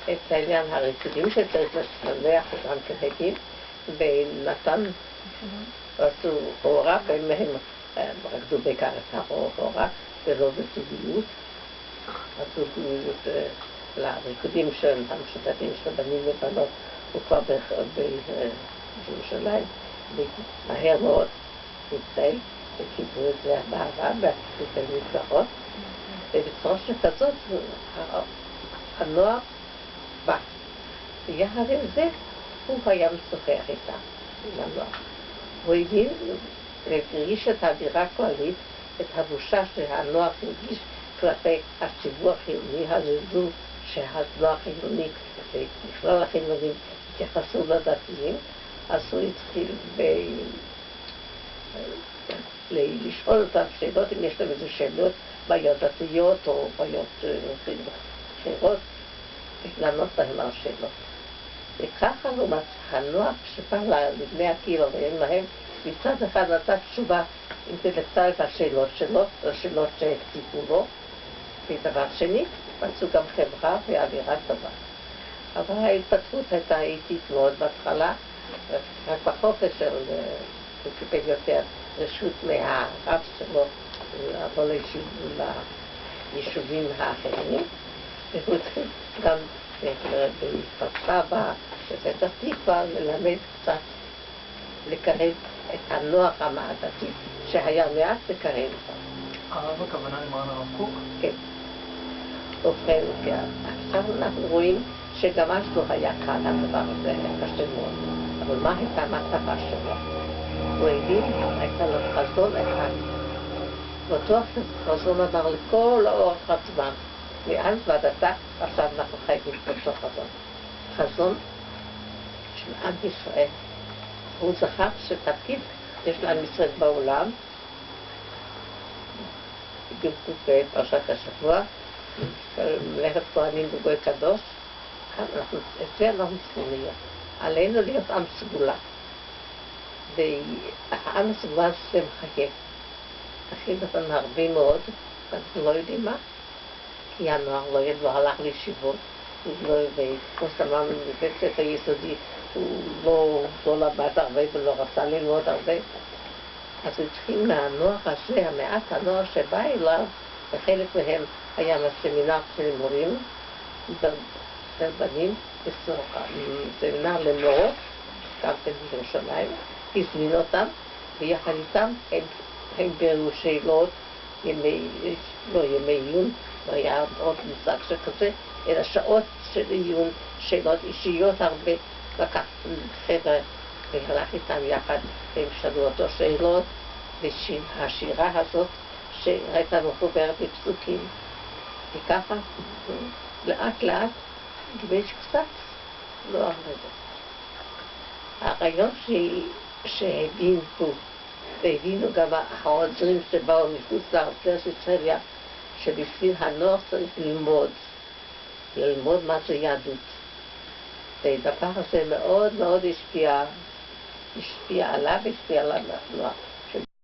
את העניין הריקודים שצריך לשלח אותם כבדים, ונתן עשו הורה, והם רקדו בעיקר את ההורה, ולא בזוגיות. הזוגיות לריקודים של המשותפים של בנים ובנות, הוא כבר בירושלים, מהר מאוד התחיל, וקיבלו את זה באהבה, בהתחיל מקלחות, ובצורה שכזאת הנוער בא. ויחד עם זה הוא היה משוחח איתה, עם הנוער. הוא הבין והרגיש את האווירה הכללית, את הבושה שהנוער הרגיש כלפי הציבור החילוני, הזלזול שהנוער החילוני ובכלל החילונים התייחסו לדתיים. אז הוא התחיל לשאול אותם שאלות, אם יש להם איזה שאלות, בעיות דתיות או בעיות אחרות, לענות להם על השאלות. וככה לעומת הנוער שבא לבני הקהילה ואין להם, מצד אחד נתן תשובה אינטלקטואלית לשאלות שלו, לשאלות שהקציבו לו, ודבר שני, מצאו גם חברה ואווירה טובה. אבל ההתפתחות הייתה איטית מאוד בהתחלה, רק בחופש של הוא קיבל יותר רשות מהרב שלו לעבור ליישובים האחרים, והוא התחיל גם בכפר סבא, בפתח תקווה, ללמד קצת, לקרב את הנוער המעדתי, שהיה מעט לקרב אותם. הרב הכוונה למען הרב קוק? כן. ובכן, עכשיו אנחנו רואים שגם אז לא היה קל הדבר הזה, היה קשה מאוד. אבל מה הייתה המטרה שלו? הוא הבין, הייתה לו חזון אחד. בטוח שחזון עבר לכל האורך הזמן. מאז ועד עתה, עכשיו אנחנו חייבים באותו חזון. חזון של עם ישראל. הוא זכר שתפקיד יש לעם ישראל בעולם, בדיוק בפרשת השבוע, מלאכת כהנים וגוי קדוש, את זה אנחנו צריכים להיות. עלינו להיות עם סגולה. והעם הסגולה זה מחייב. הכין אותנו הרבה מאוד, אנחנו לא יודעים מה, כי הנוער לא ידוע, הלך לישיבות, וכמו שאמרנו, בבית ספר יסודי הוא לא למד הרבה ולא רצה ללמוד הרבה. אז הוא התחיל מהנוער הזה, המעט הנוער שבא אליו, וחלק מהם היה מהסמינר של מורים, בנים, סמינר למורות, גם בירושלים, הזמין אותם, ויחד איתם הם ביררו שאלות, לא ימי עיון, לא היה עוד מושג שכזה, אלא שעות של עיון, שאלות אישיות הרבה, לקח חבר'ה והלך איתם יחד, והם שאלו אותו שאלות, והשירה הזאת שהייתה מחוברת בפסוקים, וככה לאט לאט גיבש קצת, לא הרבה. הרעיון שהבין פה, והבינו גם העוזרים שבאו מחוץ לארץ ישראל, שבשביל הנוער צריך ללמוד מה זה יהדות. והדבר הזה מאוד מאוד השפיע עליו, השפיע על הנוער.